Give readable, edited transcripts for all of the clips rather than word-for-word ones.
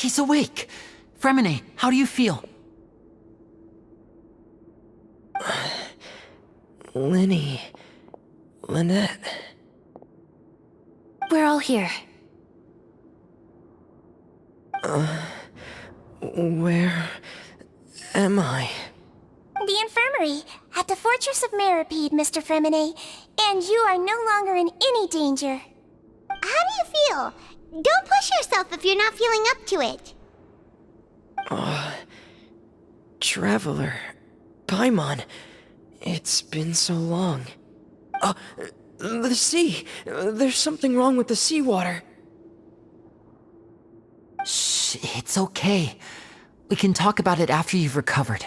He's awake! Fremine, how do you feel? Lenny... Lynette... We're all here. Where... am I? The infirmary, at the Fortress of Meripede, Mr. Fremine, and you are no longer in any danger. How do you feel? Don't push yourself if you're not feeling up to it. Traveler... Paimon... It's been so long. The sea! There's something wrong with the seawater. Shh, it's okay. We can talk about it after you've recovered.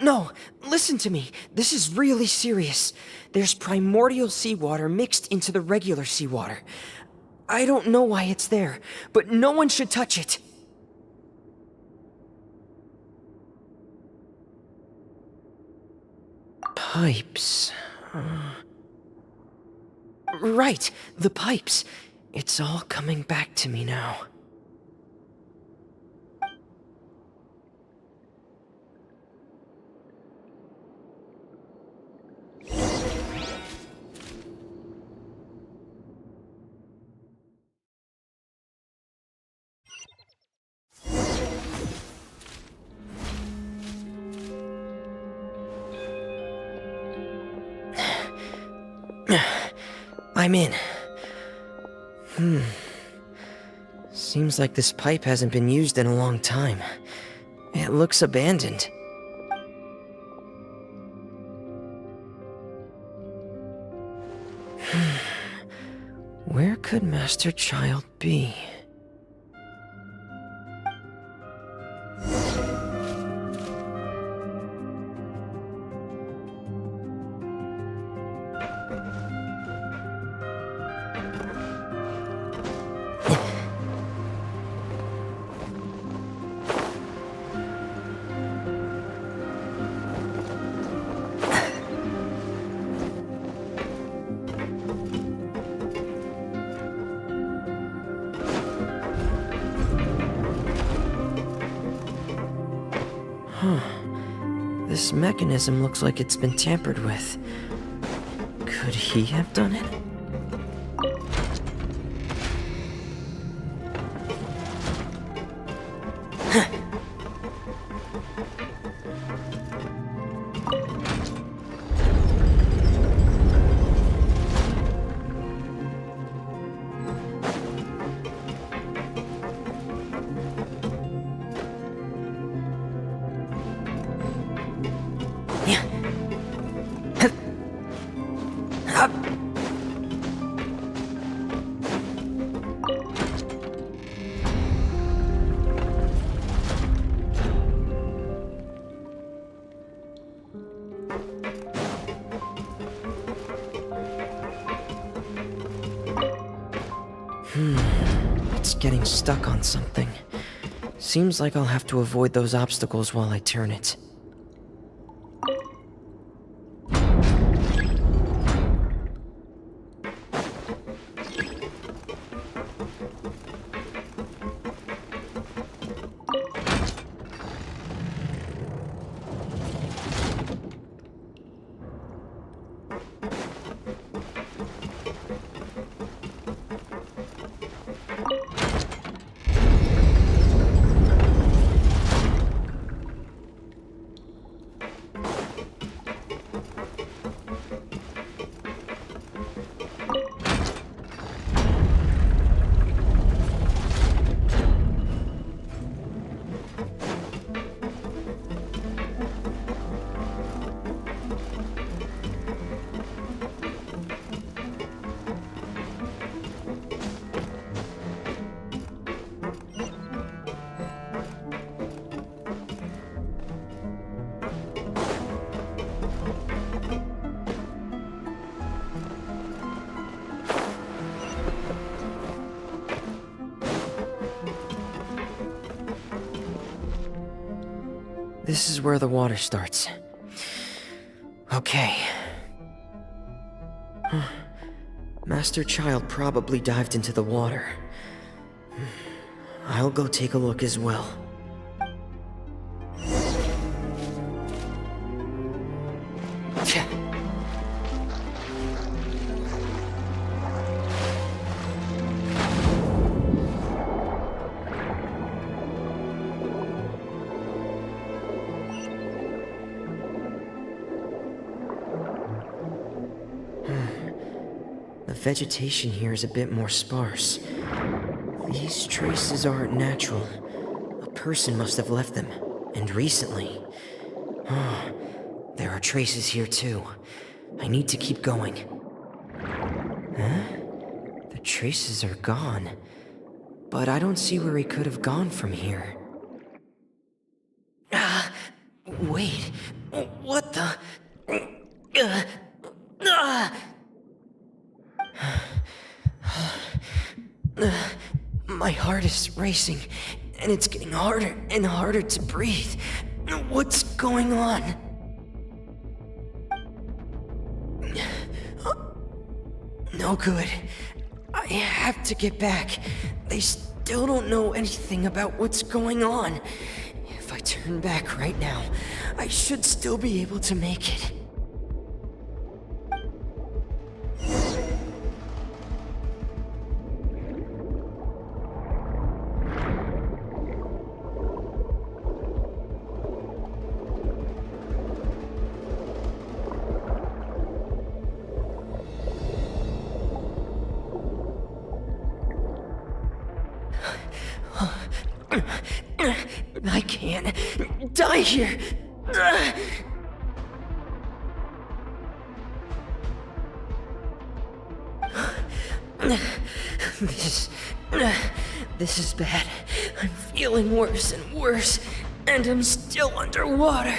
No, listen to me. This is really serious. There's primordial seawater mixed into the regular seawater. I don't know why it's there, but no one should touch it. Pipes... Right, the pipes. It's all coming back to me now. I'm in. Seems like this pipe hasn't been used in a long time. It looks abandoned. Where could Master Child be? This mechanism looks like it's been tampered with. Could he have done it? It's getting stuck on something. Seems like I'll have to avoid those obstacles while I turn it. This is where the water starts. Okay. Master Child probably dived into the water. I'll go take a look as well. The vegetation here is a bit more sparse. These traces aren't natural. A person must have left them, and recently. There are traces here too. I need to keep going. Huh? The traces are gone. But I don't see where he could have gone from here. Wait. What the? My heart is racing, and it's getting harder and harder to breathe. What's going on? No good. I have to get back. They still don't know anything about what's going on. If I turn back right now, I should still be able to make it. I can't die here. This is bad. I'm feeling worse and worse, and I'm still underwater.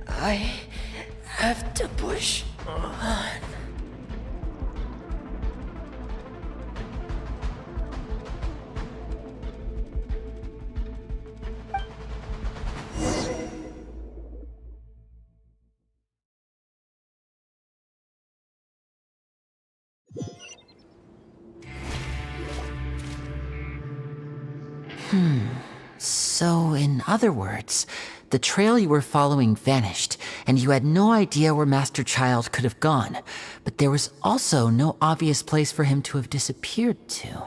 I have to push on. So, in other words, the trail you were following vanished, and you had no idea where Master Child could have gone, but there was also no obvious place for him to have disappeared to.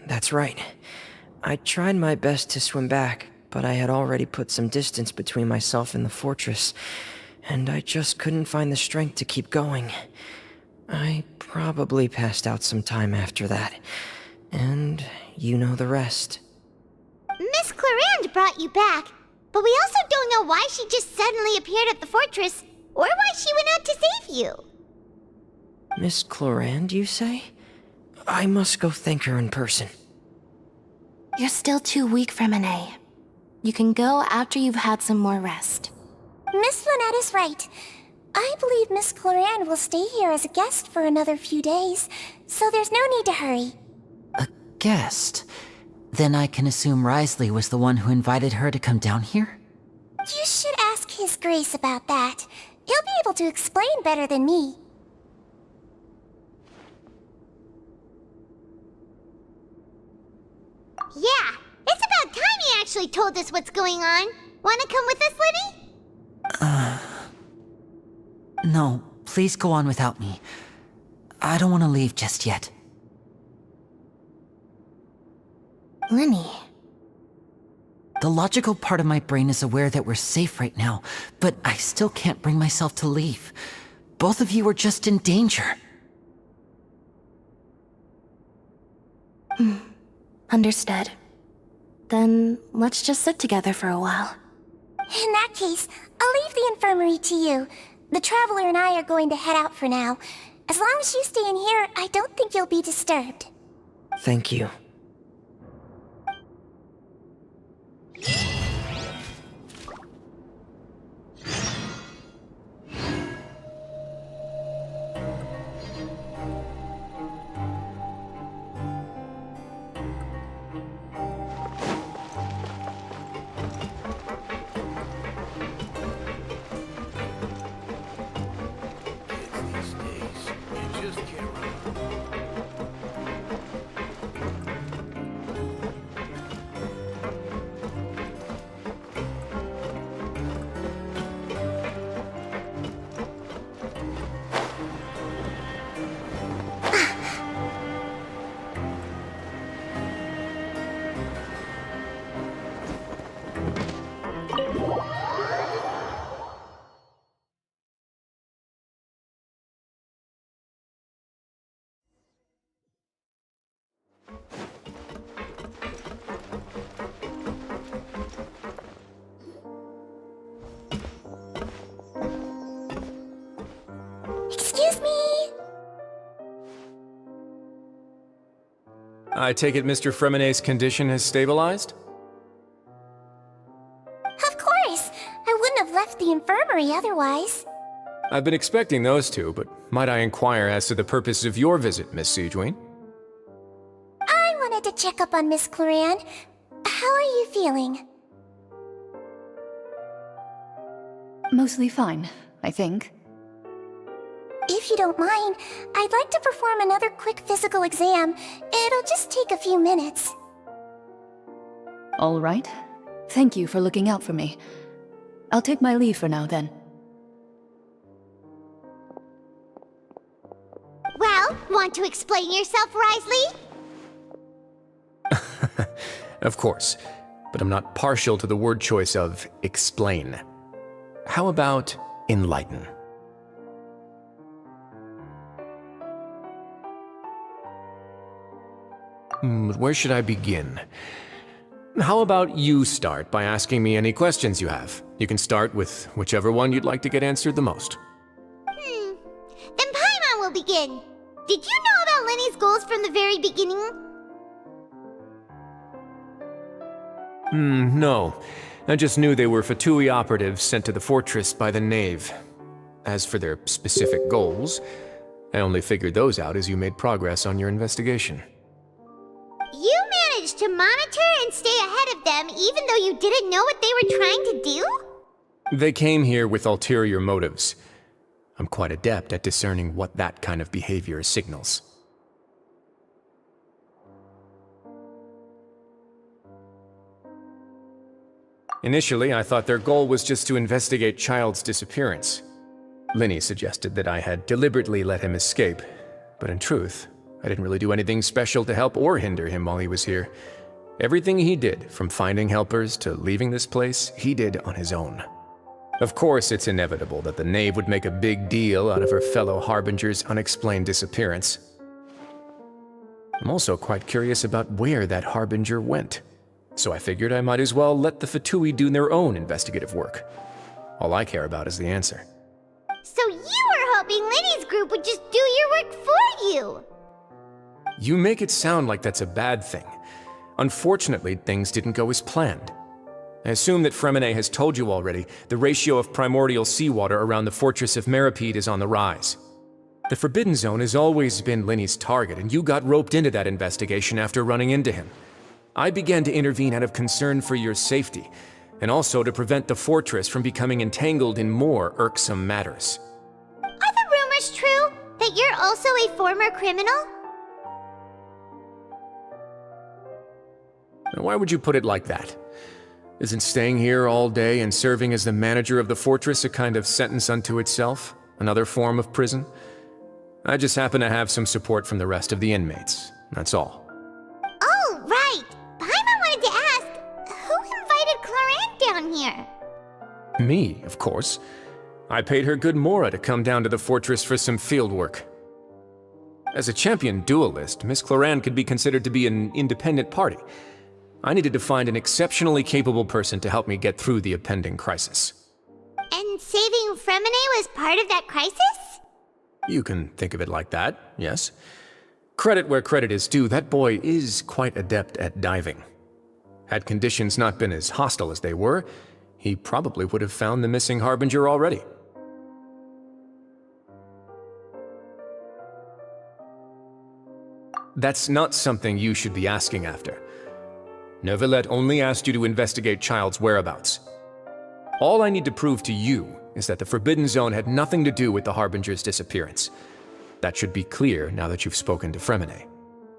That's right. I tried my best to swim back, but I had already put some distance between myself and the fortress, and I just couldn't find the strength to keep going. I probably passed out some time after that, and you know the rest. Miss Clarande brought you back, but we also don't know why she just suddenly appeared at the fortress, or why she went out to save you. Miss Clarande, you say? I must go thank her in person. You're still too weak, Freminet. You can go after you've had some more rest. Miss Lynette is right. I believe Miss Clarande will stay here as a guest for another few days, so there's no need to hurry. A guest? Then I can assume Risley was the one who invited her to come down here? You should ask His Grace about that. He'll be able to explain better than me. Yeah, it's about time he actually told us what's going on. Wanna come with us, Liddy? No, please go on without me. I don't want to leave just yet. Linny. The logical part of my brain is aware that we're safe right now, but I still can't bring myself to leave. Both of you are just in danger. Understood. Then let's just sit together for a while. In that case, I'll leave the infirmary to you. The Traveler and I are going to head out for now. As long as you stay in here, I don't think you'll be disturbed. Thank you. I take it Mr. Fremonet's condition has stabilized? Of course! I wouldn't have left the infirmary otherwise. I've been expecting those two, but might I inquire as to the purpose of your visit, Miss Sejuane? I wanted to check up on Miss Cloran. How are you feeling? Mostly fine, I think. If you don't mind, I'd like to perform another quick physical exam. It'll just take a few minutes. All right. Thank you for looking out for me. I'll take my leave for now, then. Well, want to explain yourself, Risley? Of course, but I'm not partial to the word choice of explain. How about enlighten? Where should I begin? How about you start by asking me any questions you have? You can start with whichever one you'd like to get answered the most. Then Paimon will begin. Did you know about Lenny's goals from the very beginning? No. I just knew they were Fatui operatives sent to the fortress by the Knave. As for their specific goals, I only figured those out as you made progress on your investigation. You managed to monitor and stay ahead of them even though you didn't know what they were trying to do? They came here with ulterior motives. I'm quite adept at discerning what that kind of behavior signals. Initially, I thought their goal was just to investigate Child's disappearance. Linny suggested that I had deliberately let him escape, but in truth, I didn't really do anything special to help or hinder him while he was here. Everything he did, from finding helpers to leaving this place, he did on his own. Of course, it's inevitable that the Knave would make a big deal out of her fellow Harbinger's unexplained disappearance. I'm also quite curious about where that Harbinger went, so I figured I might as well let the Fatui do their own investigative work. All I care about is the answer. So you were hoping Lenny's group would just do your work for you! You make it sound like that's a bad thing. Unfortunately, things didn't go as planned. I assume that Fremonet has told you already the ratio of primordial seawater around the fortress of Meripede is on the rise. The Forbidden Zone has always been Linny's target, and you got roped into that investigation after running into him. I began to intervene out of concern for your safety, and also to prevent the fortress from becoming entangled in more irksome matters. Are the rumors true that you're also a former criminal? Now, why would you put it like that? Isn't staying here all day and serving as the manager of the fortress a kind of sentence unto itself? Another form of prison? I just happen to have some support from the rest of the inmates, that's all. Oh, right! Paimon wanted to ask, who invited Clorant down here? Me, of course. I paid her good mora to come down to the fortress for some field work. As a champion duelist, Miss Cloran could be considered to be an independent party. I needed to find an exceptionally capable person to help me get through the impending crisis. And saving Fremonet was part of that crisis? You can think of it like that, yes. Credit where credit is due, that boy is quite adept at diving. Had conditions not been as hostile as they were, he probably would have found the missing Harbinger already. That's not something you should be asking after. Neuvillette only asked you to investigate Child's whereabouts. All I need to prove to you is that the Forbidden Zone had nothing to do with the Harbinger's disappearance. That should be clear now that you've spoken to Fremonet.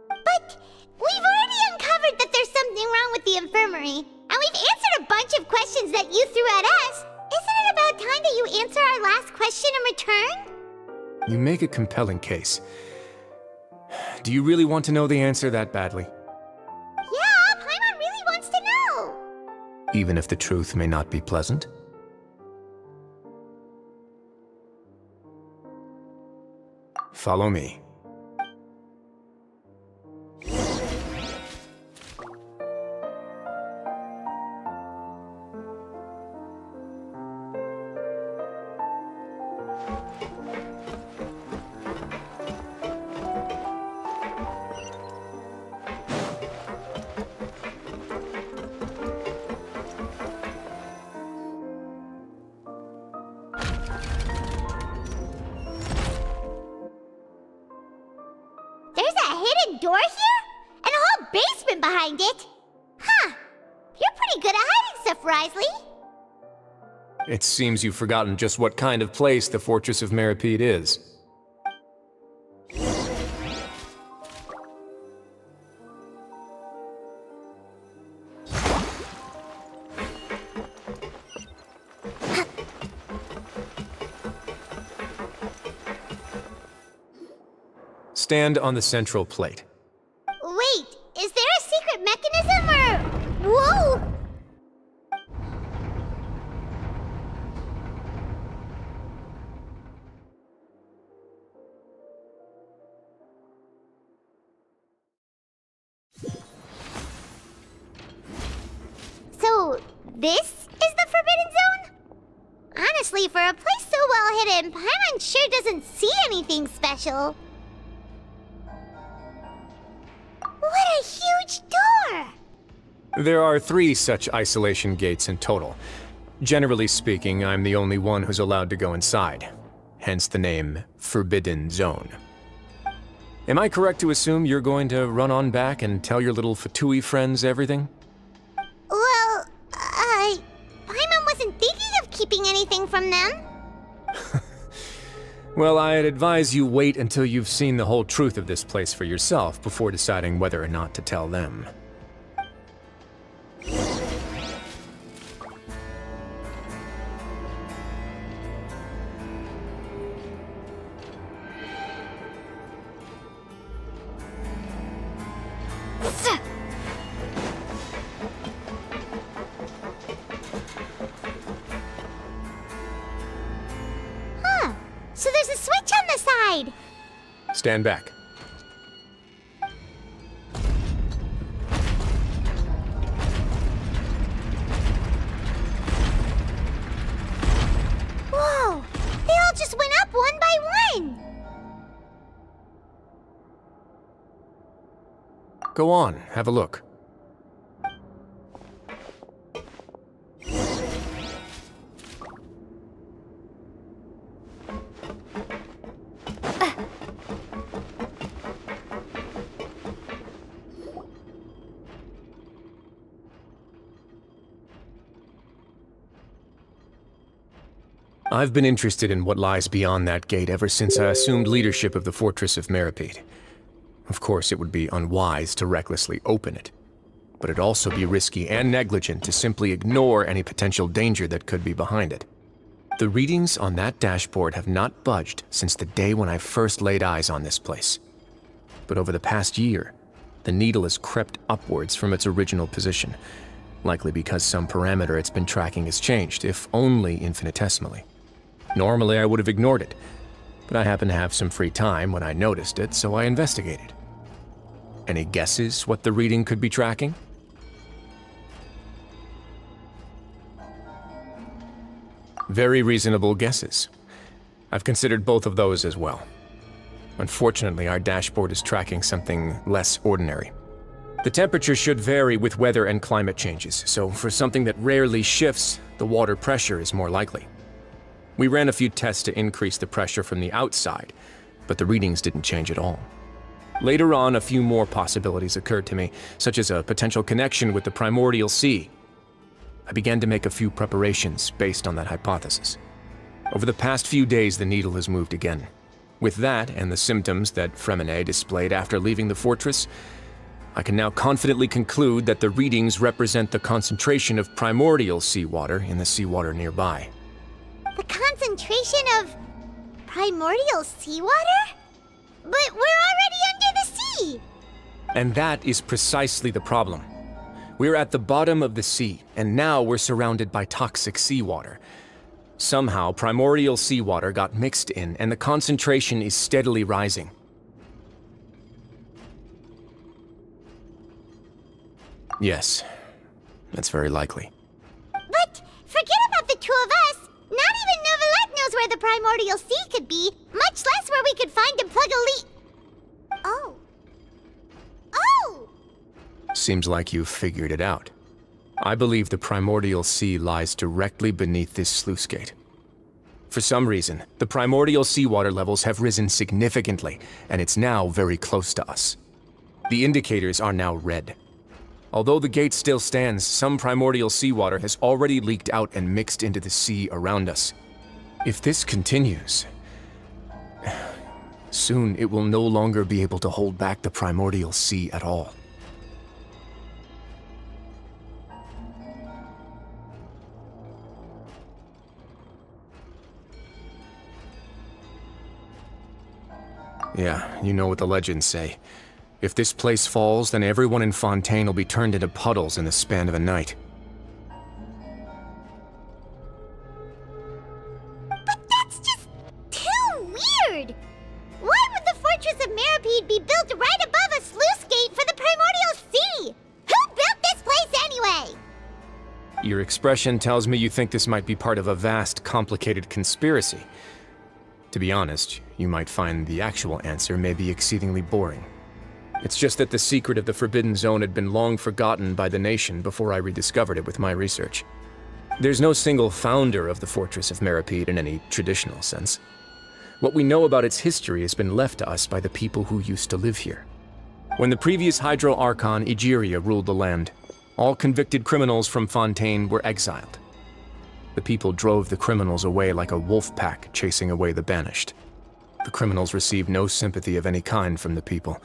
But we've already uncovered that there's something wrong with the infirmary, and we've answered a bunch of questions that you threw at us. Isn't it about time that you answer our last question in return? You make a compelling case. Do you really want to know the answer that badly? Yeah, Paimon really wants to know. Even if the truth may not be pleasant? Follow me. door here? And a whole basement behind it? Huh. You're pretty good at hiding stuff, Risley. It seems you've forgotten just what kind of place the Fortress of Meripede is. Stand on the central plate. Wait, is there a secret mechanism or... Whoa! So, this is the Forbidden Zone? Honestly, for a place so well hidden, Paimon sure doesn't see anything special. What a huge door! There are 3 such isolation gates in total. Generally speaking, I'm the only one who's allowed to go inside. Hence the name Forbidden Zone. Am I correct to assume you're going to run on back and tell your little Fatui friends everything? Well, Paimon wasn't thinking of keeping anything from them. Well, I'd advise you wait until you've seen the whole truth of this place for yourself before deciding whether or not to tell them. So there's a switch on the side. Stand back. Whoa! They all just went up one by one. Go on, have a look. I've been interested in what lies beyond that gate ever since I assumed leadership of the Fortress of Meripede. Of course, it would be unwise to recklessly open it, but it'd also be risky and negligent to simply ignore any potential danger that could be behind it. The readings on that dashboard have not budged since the day when I first laid eyes on this place. But over the past year, the needle has crept upwards from its original position, likely because some parameter it's been tracking has changed, if only infinitesimally. Normally, I would have ignored it, but I happened to have some free time when I noticed it, so I investigated. Any guesses what the reading could be tracking? Very reasonable guesses. I've considered both of those as well. Unfortunately, our dashboard is tracking something less ordinary. The temperature should vary with weather and climate changes, so for something that rarely shifts, the water pressure is more likely. We ran a few tests to increase the pressure from the outside, but the readings didn't change at all. Later on, a few more possibilities occurred to me, such as a potential connection with the primordial sea. I began to make a few preparations based on that hypothesis. Over the past few days, the needle has moved again. With that, and the symptoms that Fremine displayed after leaving the fortress, I can now confidently conclude that the readings represent the concentration of primordial seawater in the seawater nearby. The concentration of primordial seawater? But we're already under the sea! And that is precisely the problem. We're at the bottom of the sea, and now we're surrounded by toxic seawater. Somehow, primordial seawater got mixed in, and the concentration is steadily rising. Yes, that's very likely. But forget about the two of us! Not even Novelette knows where the primordial sea could be, much less where we could find and plug a leak. Oh. Oh! Seems like you've figured it out. I believe the primordial sea lies directly beneath this sluice gate. For some reason, the primordial seawater levels have risen significantly, and it's now very close to us. The indicators are now red. Although the gate still stands, some primordial seawater has already leaked out and mixed into the sea around us. If this continues, soon it will no longer be able to hold back the primordial sea at all. Yeah, you know what the legends say. If this place falls, then everyone in Fontaine will be turned into puddles in the span of a night. But that's just too weird! Why would the Fortress of Meripede be built right above a sluice gate for the Primordial Sea? Who built this place anyway? Your expression tells me you think this might be part of a vast, complicated conspiracy. To be honest, you might find the actual answer may be exceedingly boring. It's just that the secret of the Forbidden Zone had been long forgotten by the nation before I rediscovered it with my research. There's no single founder of the Fortress of Meripede in any traditional sense. What we know about its history has been left to us by the people who used to live here. When the previous Hydro Archon Egeria ruled the land, all convicted criminals from Fontaine were exiled. The people drove the criminals away like a wolf pack chasing away the banished. The criminals received no sympathy of any kind from the people.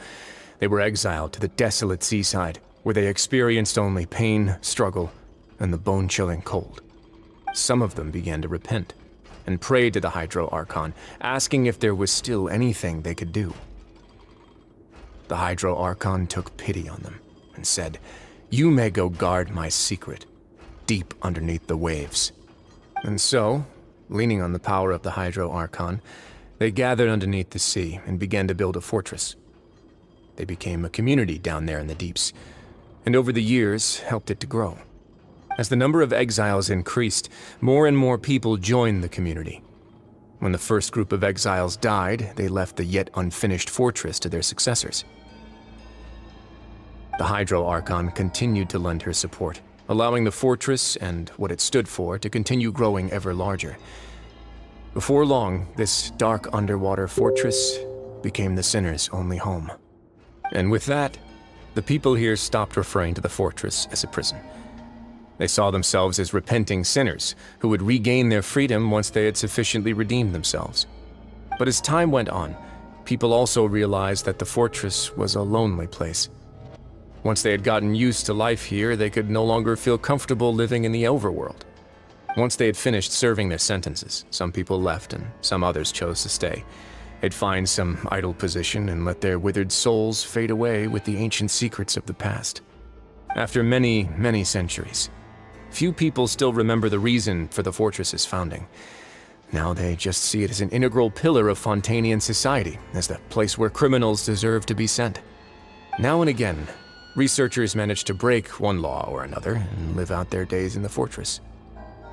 They were exiled to the desolate seaside, where they experienced only pain, struggle, and the bone-chilling cold. Some of them began to repent, and prayed to the Hydro Archon, asking if there was still anything they could do. The Hydro Archon took pity on them, and said, "You may go guard my secret, deep underneath the waves." And so, leaning on the power of the Hydro Archon, they gathered underneath the sea and began to build a fortress. They became a community down there in the deeps, and over the years helped it to grow. As the number of exiles increased, more and more people joined the community. When the first group of exiles died, they left the yet unfinished fortress to their successors. The Hydro Archon continued to lend her support, allowing the fortress and what it stood for to continue growing ever larger. Before long, this dark underwater fortress became the sinner's only home. And with that, the people here stopped referring to the fortress as a prison. They saw themselves as repenting sinners who would regain their freedom once they had sufficiently redeemed themselves. But as time went on, people also realized that the fortress was a lonely place. Once they had gotten used to life here, they could no longer feel comfortable living in the overworld. Once they had finished serving their sentences, some people left and some others chose to stay. They'd find some idle position and let their withered souls fade away with the ancient secrets of the past. After many, many centuries, few people still remember the reason for the fortress's founding. Now they just see it as an integral pillar of Fontainian society, as the place where criminals deserve to be sent. Now and again, researchers manage to break one law or another and live out their days in the fortress.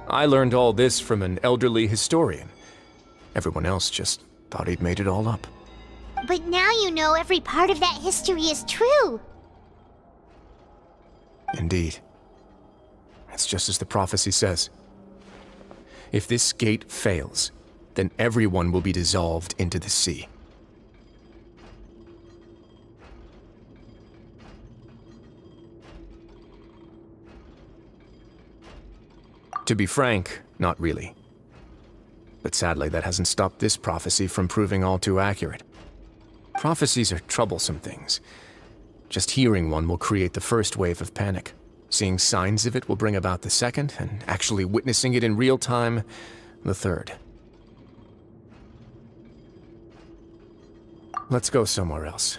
I learned all this from an elderly historian. Everyone else just thought he'd made it all up. But now you know every part of that history is true. Indeed. It's just as the prophecy says. If this gate fails, then everyone will be dissolved into the sea. To be frank, not really. But sadly, that hasn't stopped this prophecy from proving all too accurate. Prophecies are troublesome things. Just hearing one will create the first wave of panic. Seeing signs of it will bring about the second, and actually witnessing it in real time, the third. Let's go somewhere else.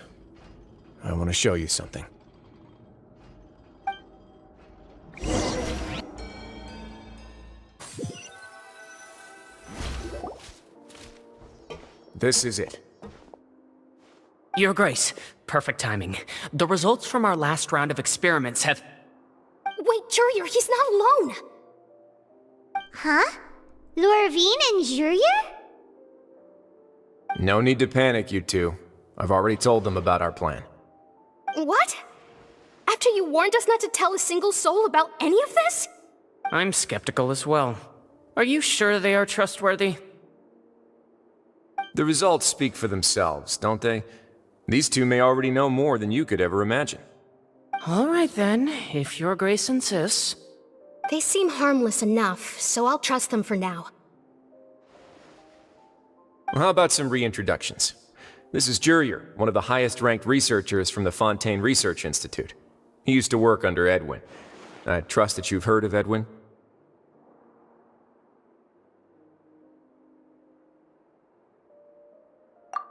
I want to show you something. This is it. Your Grace, perfect timing. The results from our last round of experiments have... Wait, Jurier, he's not alone! Huh? Lorvine and Jurier? No need to panic, you two. I've already told them about our plan. What? After you warned us not to tell a single soul about any of this? I'm skeptical as well. Are you sure they are trustworthy? The results speak for themselves, don't they? These two may already know more than you could ever imagine. All right then, if your grace insists. They seem harmless enough, so I'll trust them for now. Well, how about some reintroductions? This is Jurier, one of the highest-ranked researchers from the Fontaine Research Institute. He used to work under Edwin. I trust that you've heard of Edwin?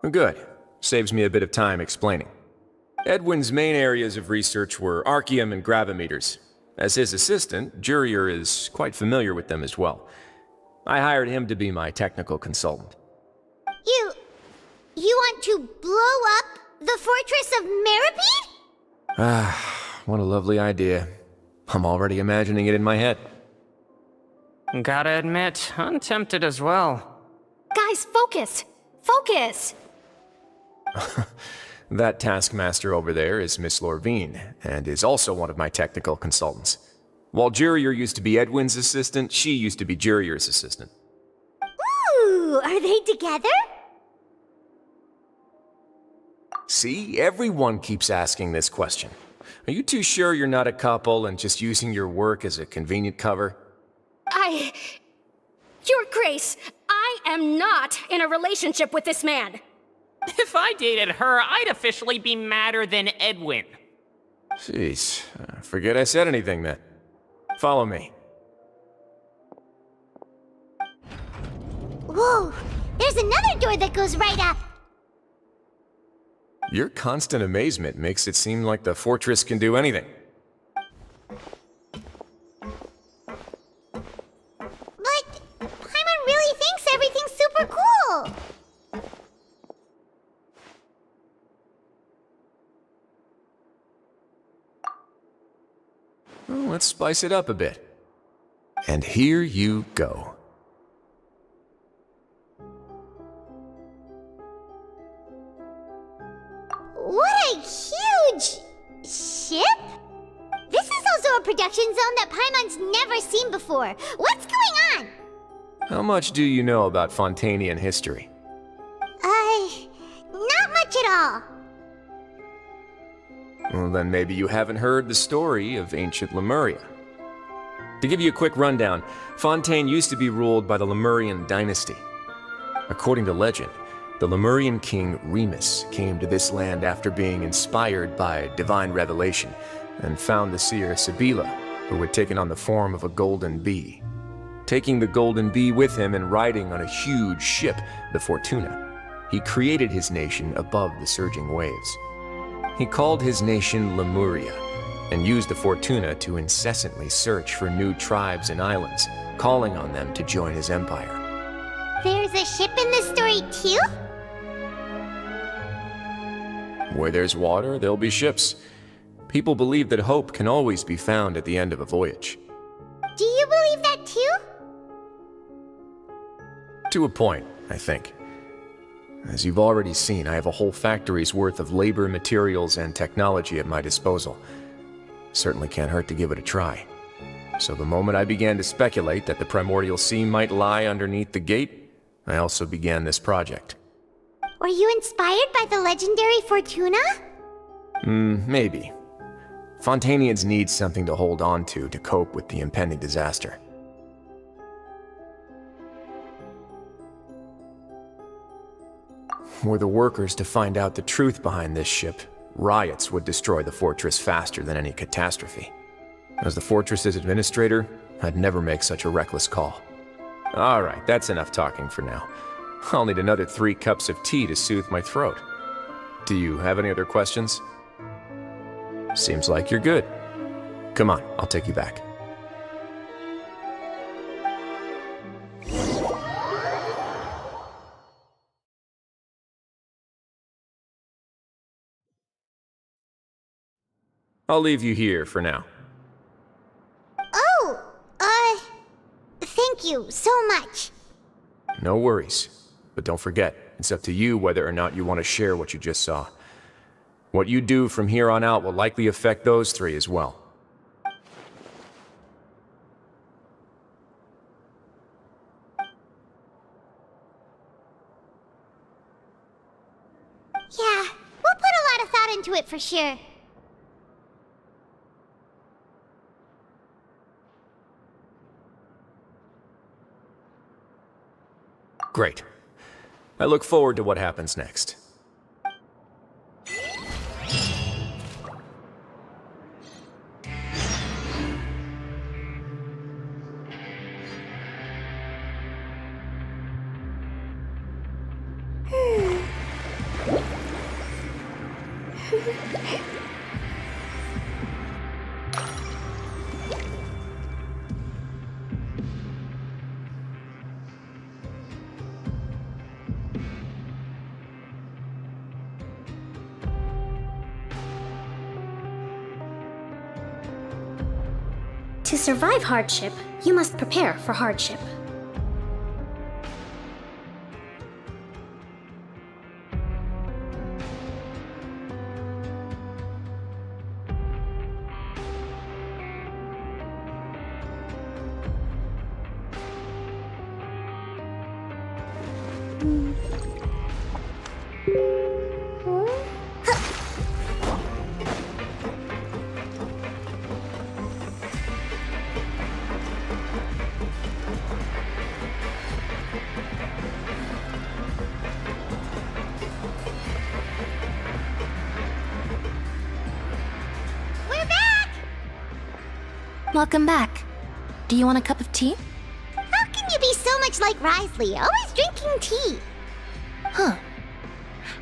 Good. Saves me a bit of time explaining. Edwin's main areas of research were archaeum and gravimeters. As his assistant, Jurier is quite familiar with them as well. I hired him to be my technical consultant. You want to blow up the fortress of Meripede? Ah, what a lovely idea. I'm already imagining it in my head. Gotta admit, I'm tempted as well. Guys, focus! Focus! That taskmaster over there is Miss Lorvine, and is also one of my technical consultants. While Jurier used to be Edwin's assistant, she used to be Jurier's assistant. Ooh, are they together? See, everyone keeps asking this question. Are you too sure you're not a couple and just using your work as a convenient cover? Your Grace, I am not in a relationship with this man. If I dated her, I'd officially be madder than Edwin. Jeez, forget I said anything then. Follow me. Whoa, there's another door that goes right up. Your constant amazement makes it seem like the fortress can do anything. But Paimon really thinks everything's super cool. Well, let's spice it up a bit. And here you go. What a huge ship? This is also a production zone that Paimon's never seen before. What's going on? How much do you know about Fontainian history? Not much at all. Well, then maybe you haven't heard the story of ancient Lemuria. To give you a quick rundown, Fontaine used to be ruled by the Lemurian dynasty. According to legend, the Lemurian king Remus came to this land after being inspired by divine revelation and found the seer Sibila, who had taken on the form of a golden bee. Taking the golden bee with him and riding on a huge ship, the Fortuna, he created his nation above the surging waves. He called his nation Lemuria and used the Fortuna to incessantly search for new tribes and islands, calling on them to join his empire. There's a ship in this story too? Where there's water, there'll be ships. People believe that hope can always be found at the end of a voyage. Do you believe that too? To a point, I think. As you've already seen, I have a whole factory's worth of labor, materials, and technology at my disposal. Certainly can't hurt to give it a try. So the moment I began to speculate that the primordial sea might lie underneath the gate, I also began this project. Were you inspired by the legendary Fortuna? Maybe. Fontainians need something to hold on to cope with the impending disaster. Were the workers to find out the truth behind this ship, riots would destroy the fortress faster than any catastrophe. As the fortress's administrator, I'd never make such a reckless call. Alright, that's enough talking for now. I'll need another 3 cups of tea to soothe my throat. Do you have any other questions? Seems like you're good. Come on, I'll take you back. I'll leave you here for now. Oh, thank you so much. No worries. But don't forget, it's up to you whether or not you want to share what you just saw. What you do from here on out will likely affect those 3 as well. Yeah, we'll put got into it for sure. Great. I look forward to what happens next. To survive hardship, you must prepare for hardship. Welcome back. Do you want a cup of tea? How can you be so much like Risley, always drinking tea? Huh.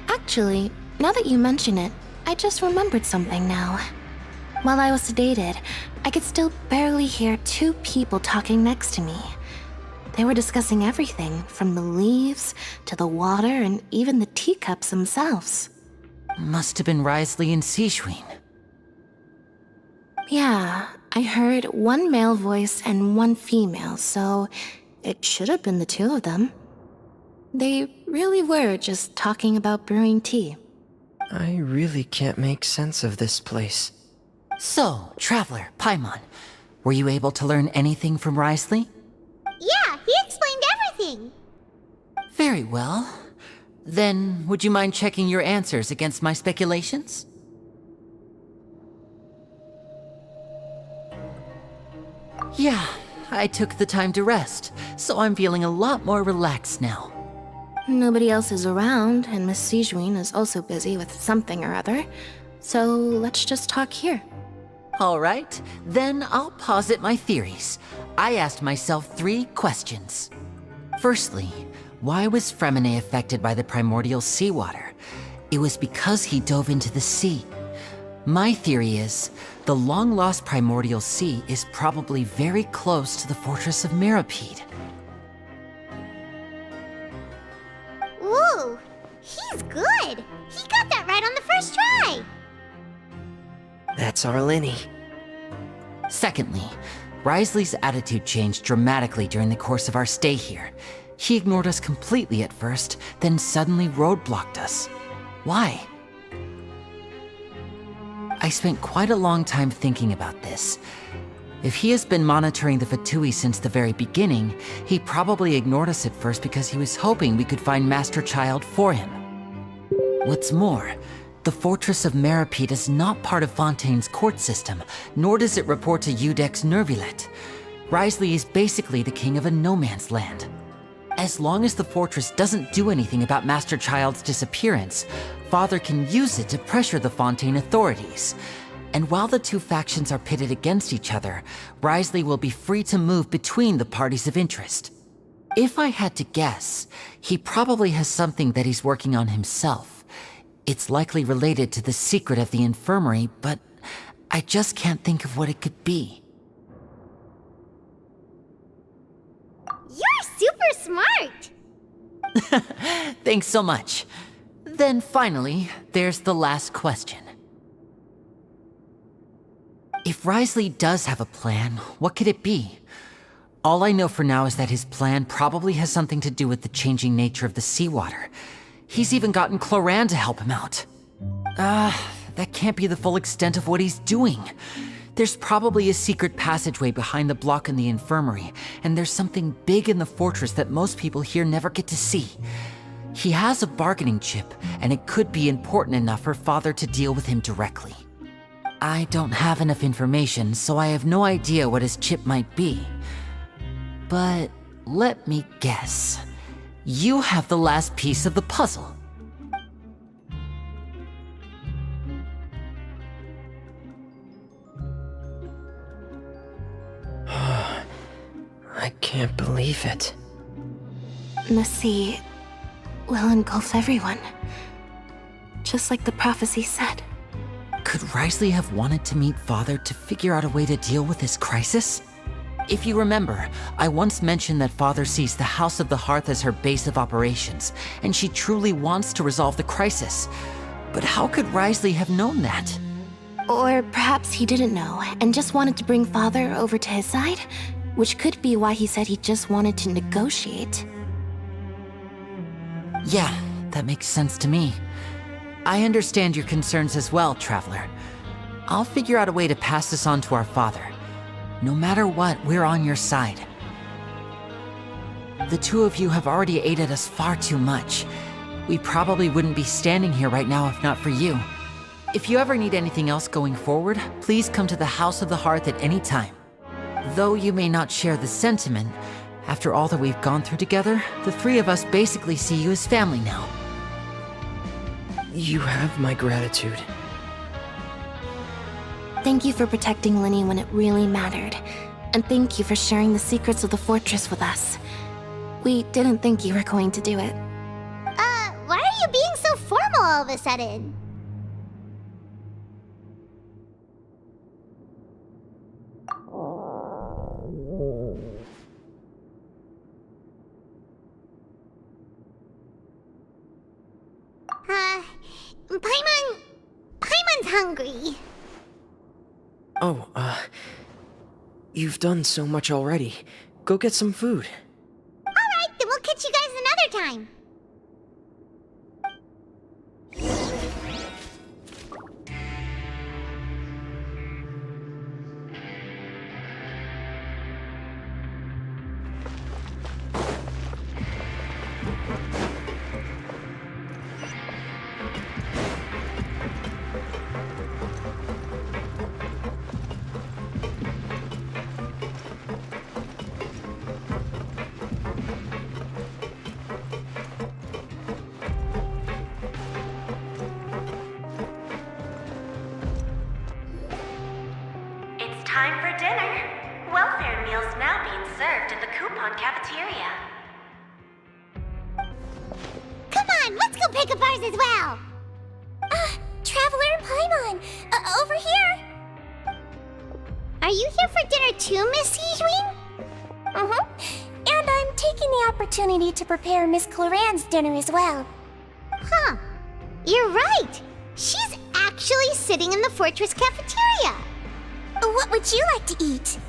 Actually, now that you mention it, I just remembered something now. While I was sedated, I could still barely hear two people talking next to me. They were discussing everything, from the leaves to the water and even the teacups themselves. Must have been Risley and Seishween. Yeah, I heard one male voice and one female, so it should have been the two of them. They really were just talking about brewing tea. I really can't make sense of this place. So, Traveler, Paimon, were you able to learn anything from Risley? Yeah, he explained everything. Very well. Then, would you mind checking your answers against my speculations? Yeah, I took the time to rest, so I'm feeling a lot more relaxed now. Nobody else is around, and Miss Sejuin is also busy with something or other, so let's just talk here. All right, then I'll posit my theories. I asked myself 3 questions. Firstly, why was Fremine affected by the primordial seawater? It was because he dove into the sea. My theory is, the long-lost primordial sea is probably very close to the fortress of Mirapede. Ooh, he's good. He got that right on the first try. That's our Linny. Secondly, Risley's attitude changed dramatically during the course of our stay here. He ignored us completely at first, then suddenly roadblocked us. Why? I spent quite a long time thinking about this. If he has been monitoring the Fatui since the very beginning, he probably ignored us at first because he was hoping we could find Master Child for him. What's more, the Fortress of Mirapede is not part of Fontaine's court system, nor does it report to Udex Nervilet. Risley is basically the king of a no-man's land. As long as the fortress doesn't do anything about Master Child's disappearance, Father can use it to pressure the Fontaine authorities. And while the two factions are pitted against each other, Risley will be free to move between the parties of interest. If I had to guess, he probably has something that he's working on himself. It's likely related to the secret of the infirmary, but I just can't think of what it could be. You're super smart. Thanks so much. Then finally, there's the last question. If Risley does have a plan, what could it be? All I know for now is that his plan probably has something to do with the changing nature of the seawater. He's even gotten Cloran to help him out. That can't be the full extent of what he's doing. There's probably a secret passageway behind the block in the infirmary, and there's something big in the fortress that most people here never get to see. He has a bargaining chip, and it could be important enough for Father to deal with him directly. I don't have enough information, so I have no idea what his chip might be. But let me guess. You have the last piece of the puzzle. I can't believe it. The sea will engulf everyone. Just like the prophecy said. Could Risley have wanted to meet Father to figure out a way to deal with this crisis? If you remember, I once mentioned that Father sees the House of the Hearth as her base of operations, and she truly wants to resolve the crisis. But how could Risley have known that? Or perhaps he didn't know and just wanted to bring Father over to his side? Which could be why he said he just wanted to negotiate. Yeah, that makes sense to me. I understand your concerns as well, Traveler. I'll figure out a way to pass this on to our father. No matter what, we're on your side. The two of you have already aided us far too much. We probably wouldn't be standing here right now if not for you. If you ever need anything else going forward, please come to the House of the Hearth at any time. Though you may not share the sentiment, after all that we've gone through together, the three of us basically see you as family now. You have my gratitude. Thank you for protecting Linny when it really mattered. And thank you for sharing the secrets of the fortress with us. We didn't think you were going to do it. Why are you being so formal all of a sudden? Paimon's hungry. Oh, you've done so much already. Go get some food. Alright, then we'll catch you guys another time. It's time for dinner. Welfare meals now being served in the coupon cafeteria. Come on, let's go pick up ours as well. Traveler and Paimon, over here. Are you here for dinner too, Miss Sijwing? And I'm taking the opportunity to prepare Miss Cloran's dinner as well. Huh. You're right. She's actually sitting in the fortress cafeteria. What would you like to eat?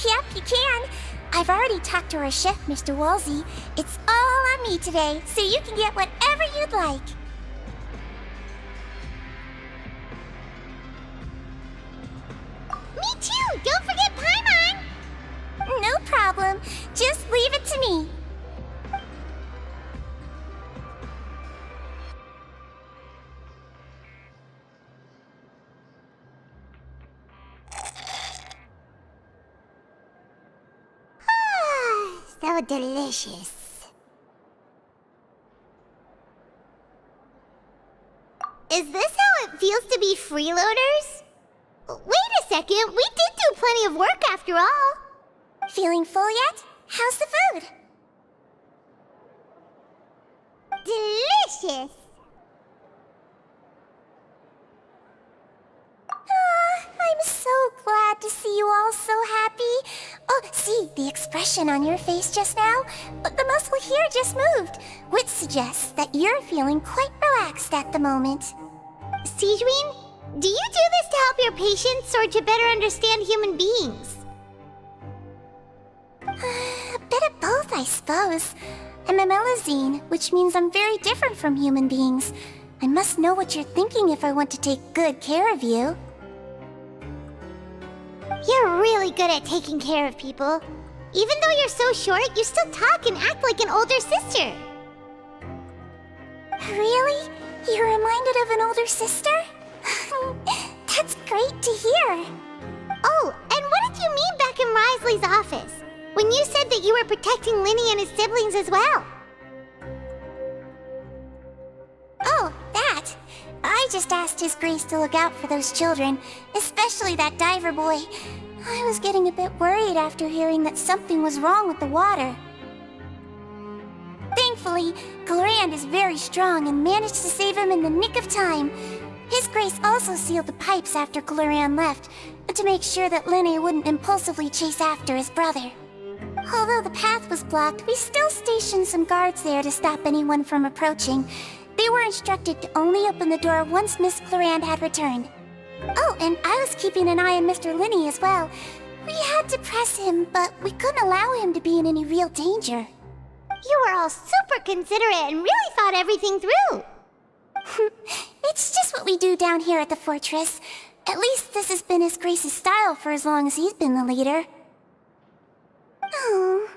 Yep, you can. I've already talked to our chef, Mr. Wolsey. It's all on me today, so you can get whatever you'd like. Me too! Don't forget Paimon! No problem. Just leave it to me. So delicious. Is this how it feels to be freeloaders? Wait a second, we did do plenty of work after all. Feeling full yet? How's the food? Delicious. I'm so glad to see you all so happy. Oh, see, the expression on your face just now? The muscle here just moved, which suggests that you're feeling quite relaxed at the moment. Sijwin, do you do this to help your patients or to better understand human beings? A bit of both, I suppose. I'm a Melazine, which means I'm very different from human beings. I must know what you're thinking if I want to take good care of you. You're really good at taking care of people. Even though you're so short, you still talk and act like an older sister. Really? You're reminded of an older sister? That's great to hear. Oh, and what did you mean back in Risley's office? When you said that you were protecting Linny and his siblings as well? Oh, that. I just asked His Grace to look out for those children, especially that diver boy. I was getting a bit worried after hearing that something was wrong with the water. Thankfully, Glorand is very strong and managed to save him in the nick of time. His Grace also sealed the pipes after Glorand left, to make sure that Linny wouldn't impulsively chase after his brother. Although the path was blocked, we still stationed some guards there to stop anyone from approaching. They were instructed to only open the door once Miss Glorand had returned. Oh, and I was keeping an eye on Mr. Linny as well. We had to press him, but we couldn't allow him to be in any real danger. You were all super considerate and really thought everything through. It's just what we do down here at the fortress. At least this has been His Grace's style for as long as he's been the leader. Oh,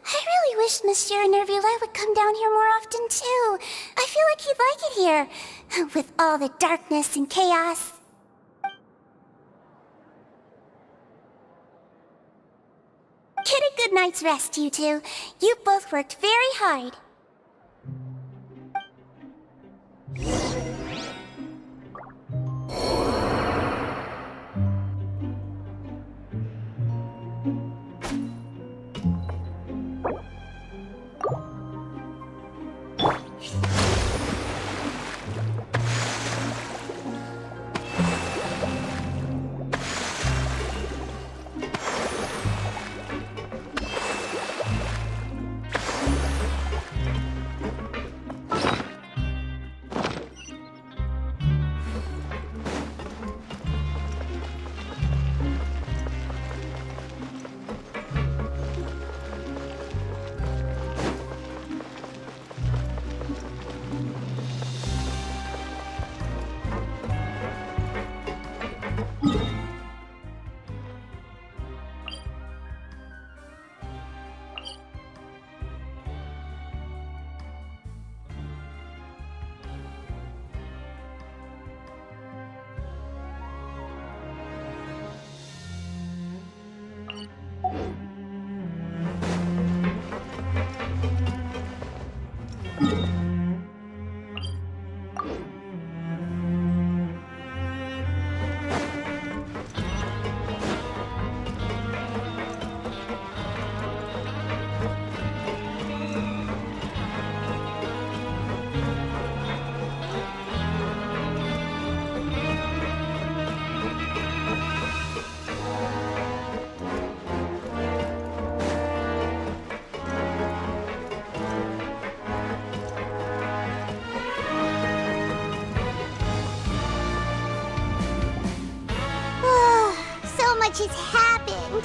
I really wish Monsieur Nervula would come down here more often too. I feel like he'd like it here, with all the darkness and chaos. Get a good night's rest, you two. You both worked very hard. Much has happened.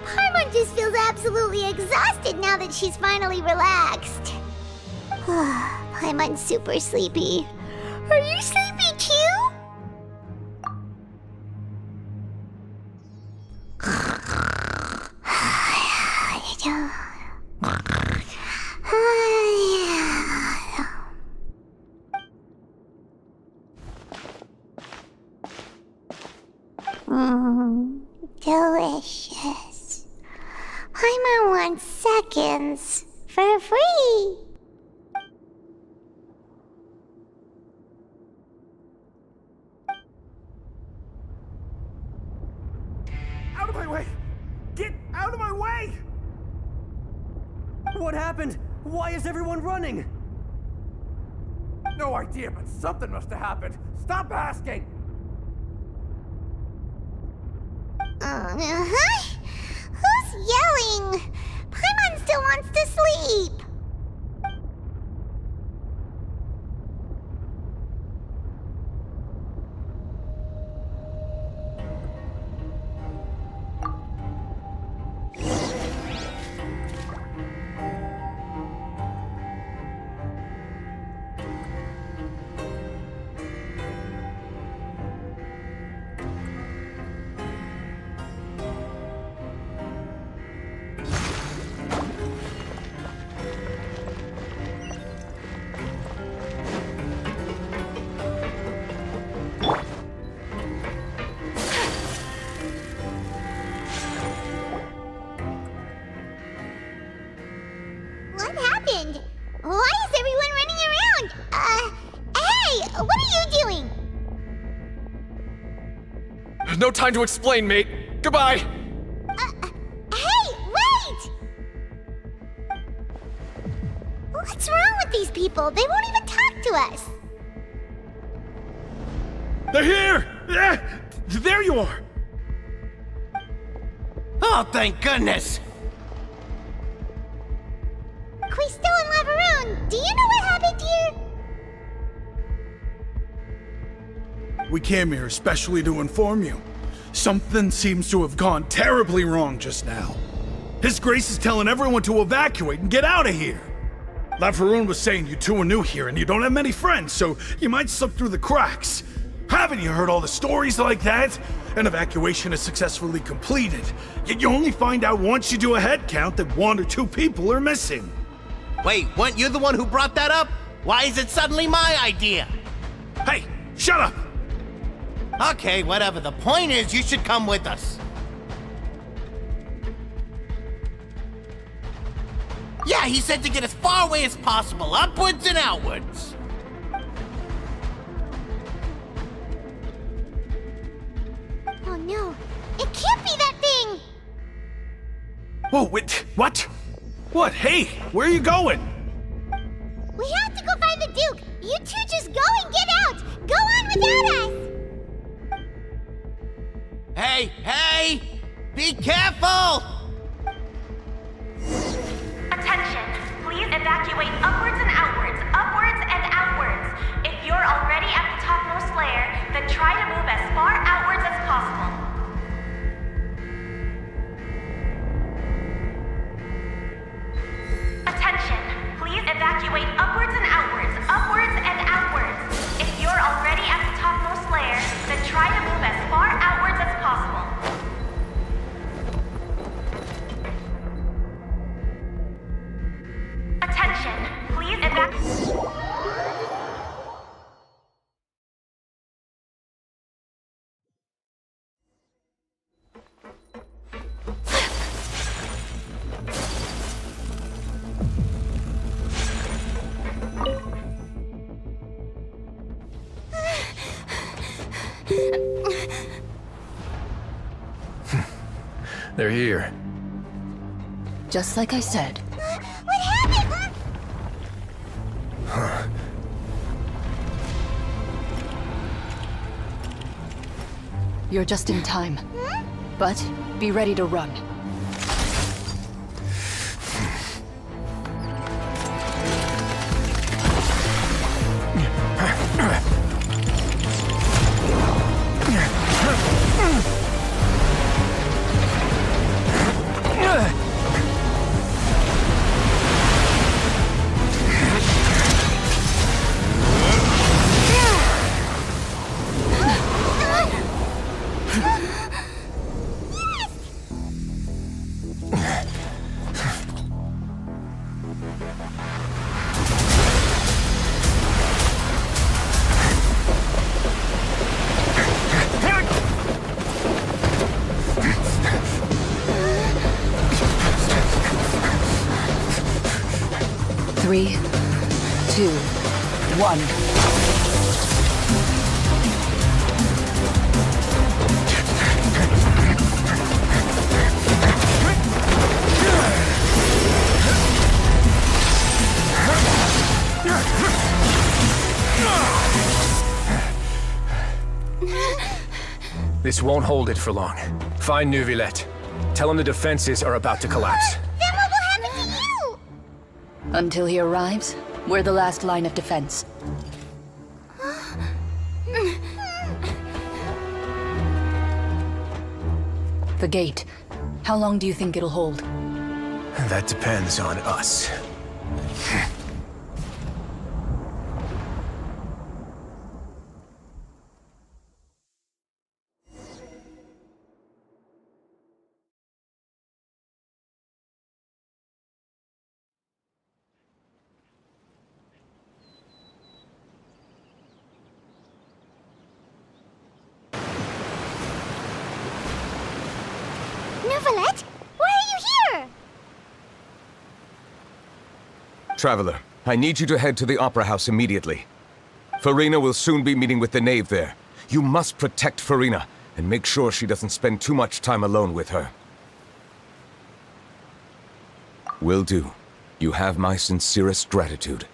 Paimon just feels absolutely exhausted now that she's finally relaxed. Paimon's super sleepy. Are you sleepy too? Delicious. Paimon wants seconds for free. Out of my way! Get out of my way! What happened? Why is everyone running? No idea, but something must have happened. Stop asking! Who's yelling? Paimon still wants to sleep. No time to explain, mate. Goodbye! Hey, wait! What's wrong with these people? They won't even talk to us. They're here! There you are! Oh, thank goodness! Quisto and Laveroon, do you know what happened here? We came here especially to inform you. Something seems to have gone terribly wrong just now. His Grace is telling everyone to evacuate and get out of here. Laveroon was saying you two are new here and you don't have many friends, so you might slip through the cracks. Haven't you heard all the stories like that? An evacuation is successfully completed, yet you only find out once you do a head count that 1 or 2 people are missing. Wait, weren't you the one who brought that up? Why is it suddenly my idea? Hey, shut up! Okay, whatever. The point is, you should come with us. Yeah, he said to get as far away as possible, upwards and outwards. Oh no, it can't be that thing! Whoa, wait, what? What? Hey, where are you going? We have to go find the Duke! You two just go and get out! Go on without us! Hey! Be careful! Attention! Please evacuate upwards and outwards, upwards and outwards. If you're already at the topmost layer, then try to move as far outwards as possible. Attention! Please evacuate upwards and outwards, upwards and outwards. If you're already at the topmost layer, then try to move as far outwards as possible. Attention! Please evacuate. They're here. Just like I said. What happened? You're just in time. But be ready to run. Three, 2, 1. This won't hold it for long. Find Neuvillette. Tell him the defenses are about to collapse. Then what will happen to you? Until he arrives, we're the last line of defense. The gate. How long do you think it'll hold? That depends on us. Neuvillette? Why are you here? Traveler, I need you to head to the Opera House immediately. Farina will soon be meeting with the knave there. You must protect Farina, and make sure she doesn't spend too much time alone with her. Will do. You have my sincerest gratitude.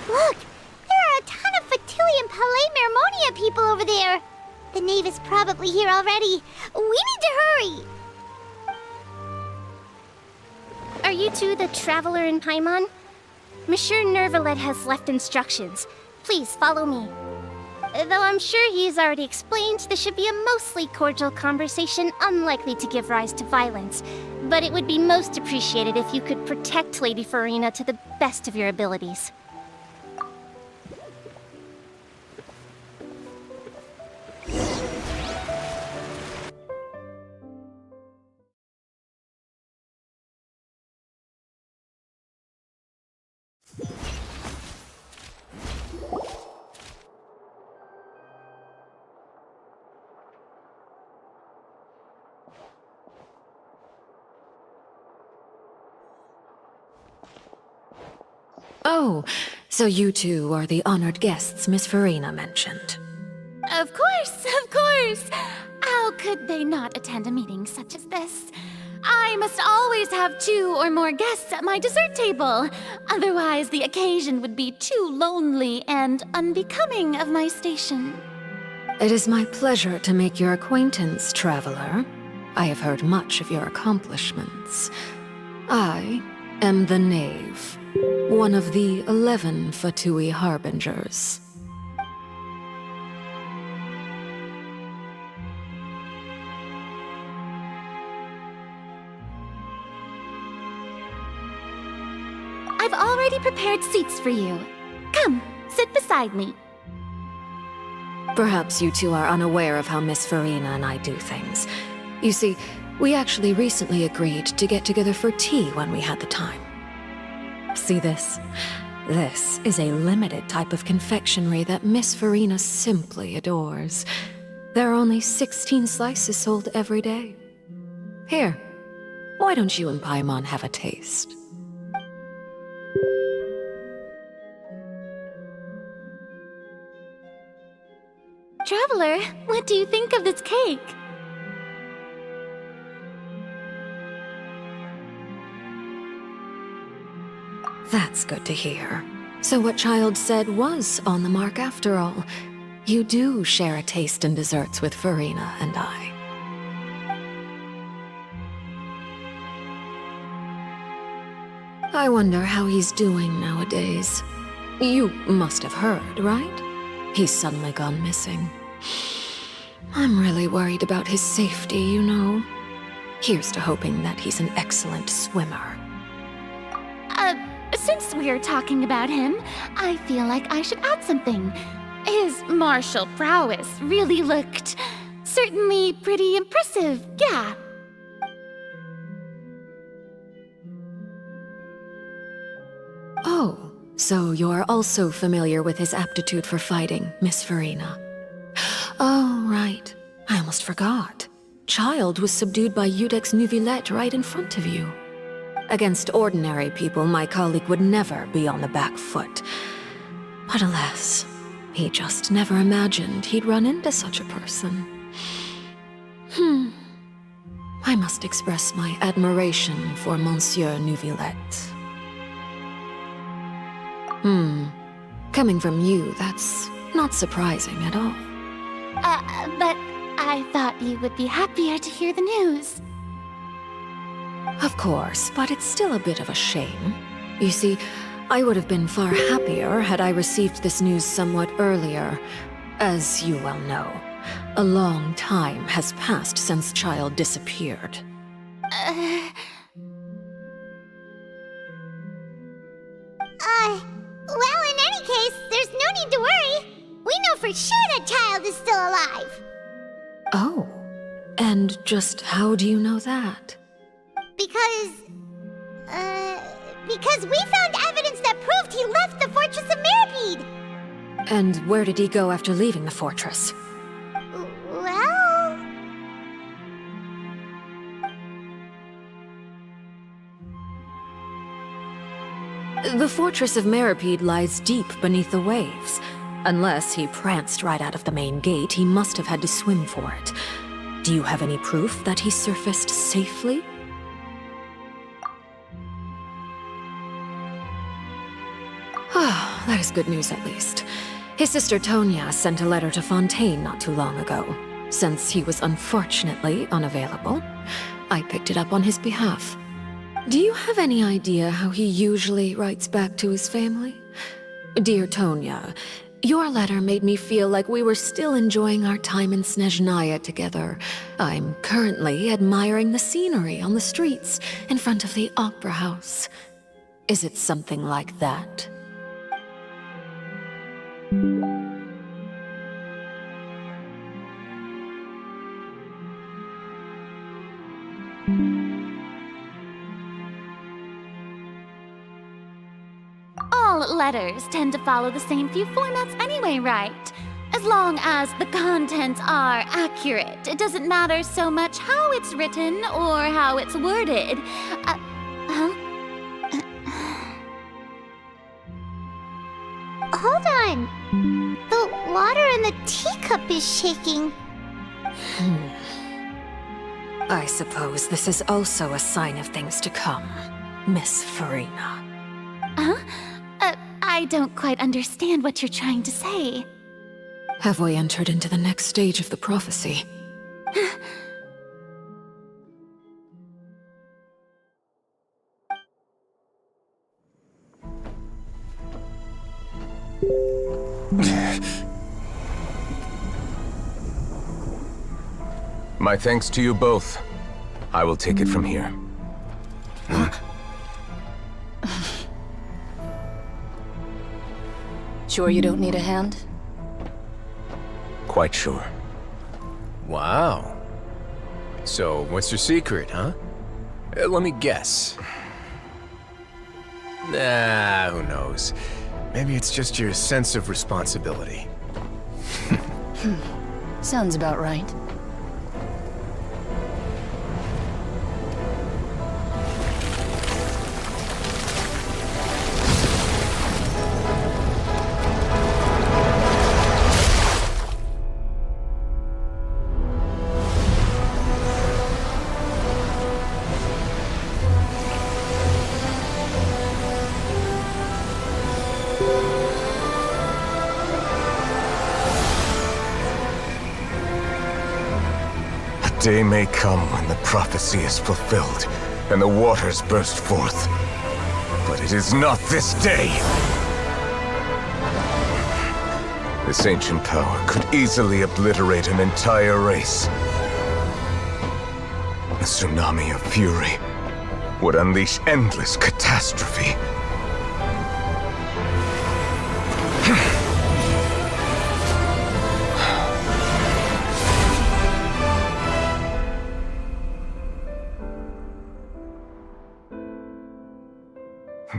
Look! There are a ton of Fatui Palais Mermonia people over there! The knave is probably here already. We need to hurry! Are you two the traveler in Paimon? Monsieur Nervalet has left instructions. Please follow me. Though I'm sure he's already explained, this should be a mostly cordial conversation, unlikely to give rise to violence. But it would be most appreciated if you could protect Lady Farina to the best of your abilities. Oh, so you two are the honored guests Miss Farina mentioned. Of course, of course! How could they not attend a meeting such as this? I must always have 2 or more guests at my dessert table. Otherwise, the occasion would be too lonely and unbecoming of my station. It is my pleasure to make your acquaintance, traveler. I have heard much of your accomplishments. I am the Knave, one of the 11 Fatui Harbingers. I've already prepared seats for you. Come, sit beside me. Perhaps you two are unaware of how Miss Farina and I do things. You see, we actually recently agreed to get together for tea when we had the time. See this? This is a limited type of confectionery that Miss Farina simply adores. There are only 16 slices sold every day. Here, why don't you and Paimon have a taste? Traveler, what do you think of this cake? That's good to hear. So what Child said was on the mark after all. You do share a taste in desserts with Farina and I. I wonder how he's doing nowadays. You must have heard, right? He's suddenly gone missing. I'm really worried about his safety, you know. Here's to hoping that he's an excellent swimmer. Since we're talking about him, I feel like I should add something. His martial prowess really looked certainly pretty impressive, yeah. Oh, so you're also familiar with his aptitude for fighting, Miss Farina. Oh, right. I almost forgot. Child was subdued by Udex Nuvillette right in front of you. Against ordinary people, my colleague would never be on the back foot. But alas, he just never imagined he'd run into such a person. I must express my admiration for Monsieur Nuvillette. Coming from you, that's not surprising at all. But I thought you would be happier to hear the news. Of course, but it's still a bit of a shame. You see, I would have been far happier had I received this news somewhat earlier. As you well know, a long time has passed since Child disappeared. Well, in any case, there's no need to worry. We know for sure that child is still alive. Oh. And just how do you know that? Because we found evidence that proved he left the Fortress of Mirapede. And where did he go after leaving the fortress? Well... The Fortress of Mirapede lies deep beneath the waves. Unless he pranced right out of the main gate, he must have had to swim for it. Do you have any proof that he surfaced safely? Ah, that is good news at least. His sister Tonya sent a letter to Fontaine not too long ago. Since he was unfortunately unavailable, I picked it up on his behalf. Do you have any idea how he usually writes back to his family? Dear Tonya, your letter made me feel like we were still enjoying our time in Snezhnaya together. I'm currently admiring the scenery on the streets in front of the Opera House. Is it something like that? All letters tend to follow the same few formats anyway, right? As long as the contents are accurate, it doesn't matter so much how it's written or how it's worded. Hold on. The water in the teacup is shaking. I suppose this is also a sign of things to come, Miss Farina. Huh? I don't quite understand what you're trying to say. Have we entered into the next stage of the prophecy? My thanks to you both. I will take it from here. Sure you don't need a hand? Quite sure. Wow. So, what's your secret, huh? Let me guess. Nah, who knows? Maybe it's just your sense of responsibility. Sounds about right. A day may come when the prophecy is fulfilled, and the waters burst forth. But it is not this day! This ancient power could easily obliterate an entire race. A tsunami of fury would unleash endless catastrophe.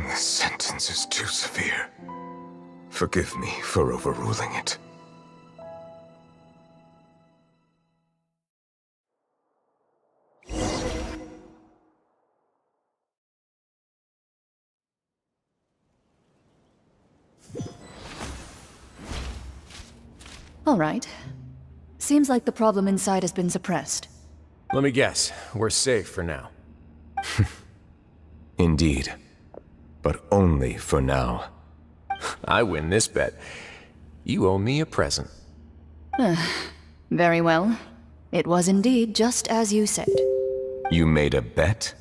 This sentence is too severe. Forgive me for overruling it. All right. Seems like the problem inside has been suppressed. Let me guess. We're safe for now. Indeed. But only for now. I win this bet. You owe me a present. Very well. It was indeed just as you said. You made a bet?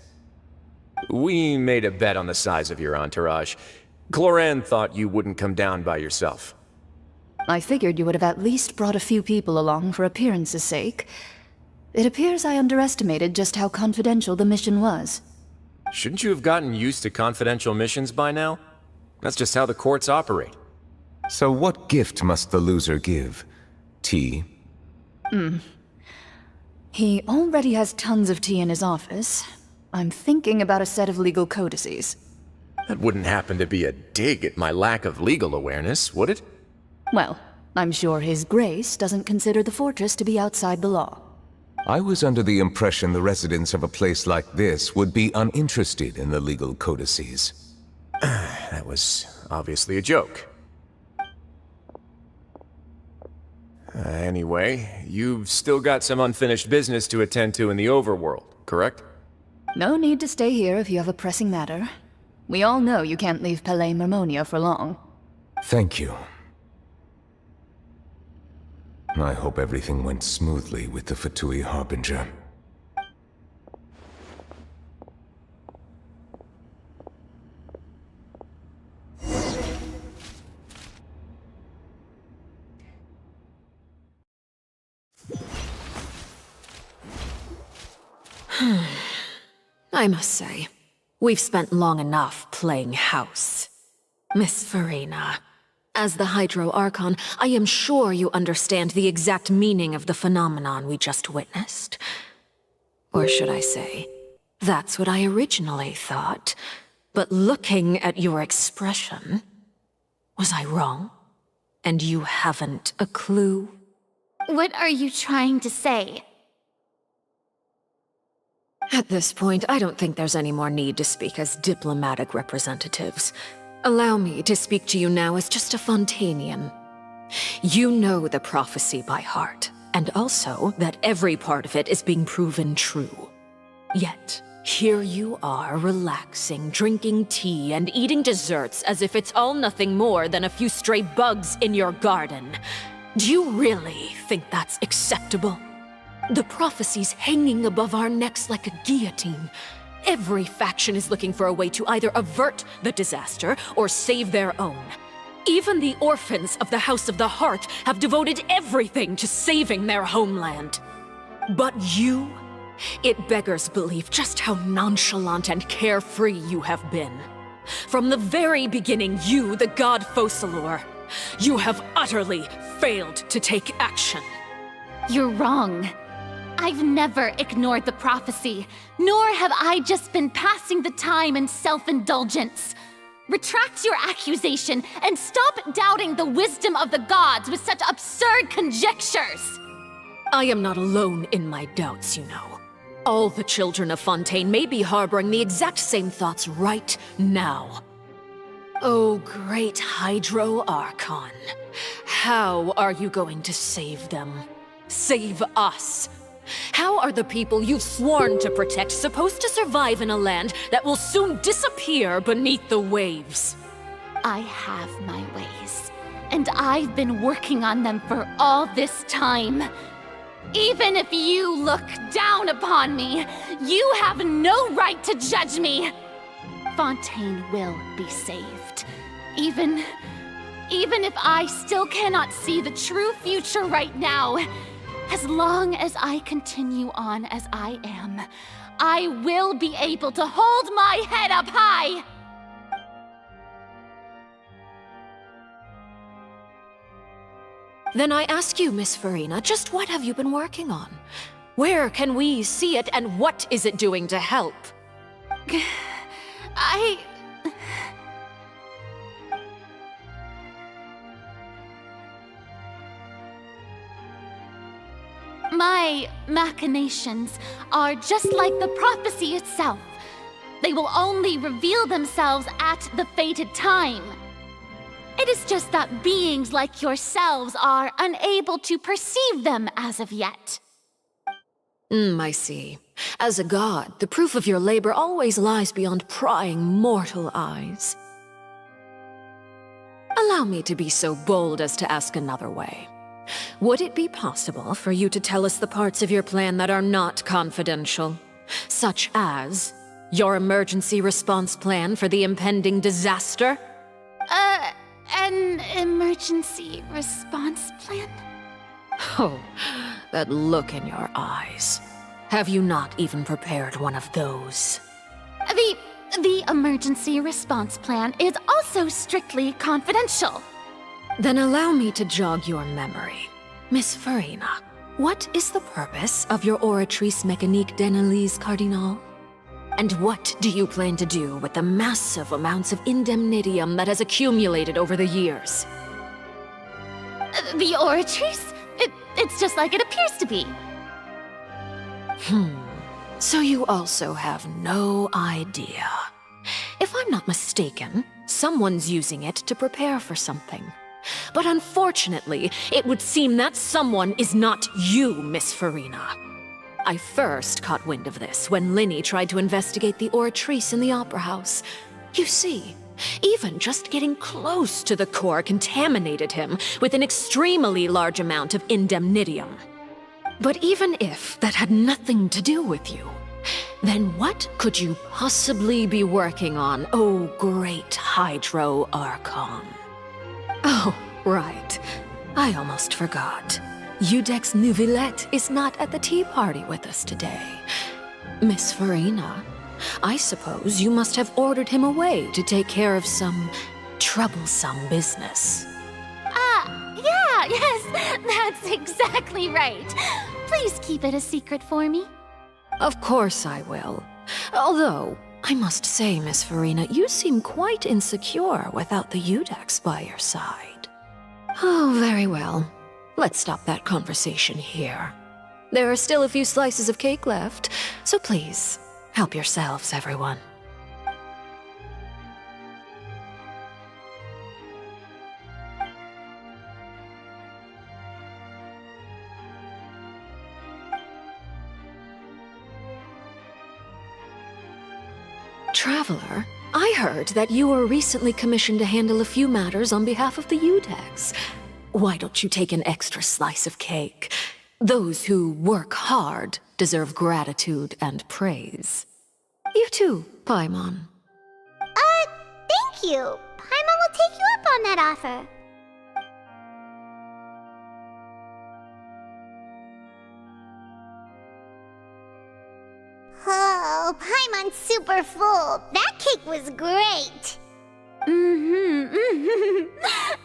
We made a bet on the size of your entourage. Cloran thought you wouldn't come down by yourself. I figured you would have at least brought a few people along for appearance's sake. It appears I underestimated just how confidential the mission was. Shouldn't you have gotten used to confidential missions by now? That's just how the courts operate. So what gift must the loser give? Tea? He already has tons of tea in his office. I'm thinking about a set of legal codices. That wouldn't happen to be a dig at my lack of legal awareness, would it? Well, I'm sure His Grace doesn't consider the fortress to be outside the law. I was under the impression the residents of a place like this would be uninterested in the legal codices. That was obviously a joke. Anyway, you've still got some unfinished business to attend to in the overworld, correct? No need to stay here if you have a pressing matter. We all know you can't leave Palais Mermonia for long. Thank you. I hope everything went smoothly with the Fatui Harbinger. I must say, we've spent long enough playing house. Miss Farina, as the Hydro Archon, I am sure you understand the exact meaning of the phenomenon we just witnessed. Or should I say, that's what I originally thought. But looking at your expression, was I wrong? And you haven't a clue? What are you trying to say? At this point, I don't think there's any more need to speak as diplomatic representatives. Allow me to speak to you now as just a Fontanian. You know the prophecy by heart, and also that every part of it is being proven true. Yet, here you are relaxing, drinking tea, and eating desserts as if it's all nothing more than a few stray bugs in your garden. Do you really think that's acceptable? The prophecy's hanging above our necks like a guillotine. Every faction is looking for a way to either avert the disaster or save their own. Even the orphans of the House of the Heart have devoted everything to saving their homeland. But you? It beggars belief just how nonchalant and carefree you have been. From the very beginning, you, the god Focalor, you have utterly failed to take action. You're wrong. I've never ignored the prophecy, nor have I just been passing the time in self-indulgence. Retract your accusation and stop doubting the wisdom of the gods with such absurd conjectures! I am not alone in my doubts, you know. All the children of Fontaine may be harboring the exact same thoughts right now. Oh, great Hydro Archon. How are you going to save them? Save us? How are the people you've sworn to protect supposed to survive in a land that will soon disappear beneath the waves? I have my ways, and I've been working on them for all this time. Even if you look down upon me, you have no right to judge me. Fontaine will be saved. Even if I still cannot see the true future right now, as long as I continue on as I am, I will be able to hold my head up high! Then I ask you, Miss Farina, just what have you been working on? Where can we see it, and what is it doing to help? My machinations are just like the prophecy itself. They will only reveal themselves at the fated time. It is just that beings like yourselves are unable to perceive them as of yet. I see. As a god, the proof of your labor always lies beyond prying mortal eyes. Allow me to be so bold as to ask another way. Would it be possible for you to tell us the parts of your plan that are not confidential? Such as your emergency response plan for the impending disaster? An emergency response plan? Oh, that look in your eyes. Have you not even prepared one of those? The emergency response plan is also strictly confidential. Then allow me to jog your memory. Miss Farina, what is the purpose of your Oratrice Mécanique d'Analyse Cardinal? And what do you plan to do with the massive amounts of indemnitium that has accumulated over the years? The Oratrice? It's just like it appears to be. So you also have no idea. If I'm not mistaken, someone's using it to prepare for something. But unfortunately, it would seem that someone is not you, Miss Farina. I first caught wind of this when Linny tried to investigate the Oratrice in the Opera House. You see, even just getting close to the core contaminated him with an extremely large amount of indemnitium. But even if that had nothing to do with you, then what could you possibly be working on, oh great Hydro Archon? Oh, right. I almost forgot. Udex Neuvillette is not at the tea party with us today. Miss Farina, I suppose you must have ordered him away to take care of some troublesome business. Yes, that's exactly right. Please keep it a secret for me. Of course I will. Although, I must say, Miss Farina, you seem quite insecure without the Udex by your side. Oh, very well. Let's stop that conversation here. There are still a few slices of cake left, so please, help yourselves, everyone. Traveler, I heard that you were recently commissioned to handle a few matters on behalf of the Udex. Why don't you take an extra slice of cake? Those who work hard deserve gratitude and praise. You too, Paimon. Thank you. Paimon will take you up on that offer. Oh, Paimon's super full. That cake was great.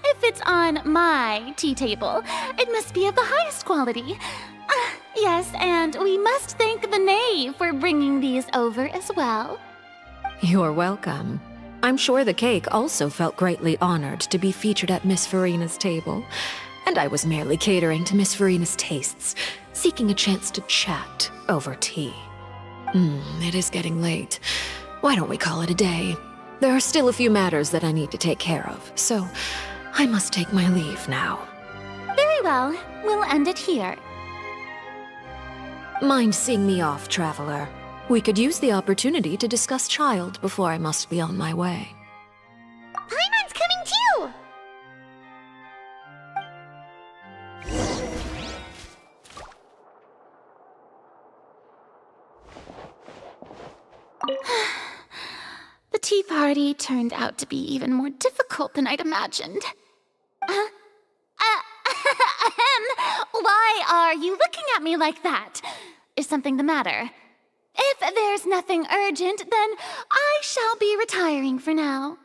If it's on my tea table, it must be of the highest quality. Yes, and we must thank the knave for bringing these over as well. You're welcome. I'm sure the cake also felt greatly honored to be featured at Miss Farina's table. And I was merely catering to Miss Farina's tastes, seeking a chance to chat over tea. It is getting late. Why don't we call it a day? There are still a few matters that I need to take care of, so I must take my leave now. Very well. We'll end it here. Mind seeing me off, Traveler? We could use the opportunity to discuss Child before I must be on my way. Paimon's coming too! The tea party turned out to be even more difficult than I'd imagined. Why are you looking at me like that? Is something the matter? If there's nothing urgent, then I shall be retiring for now.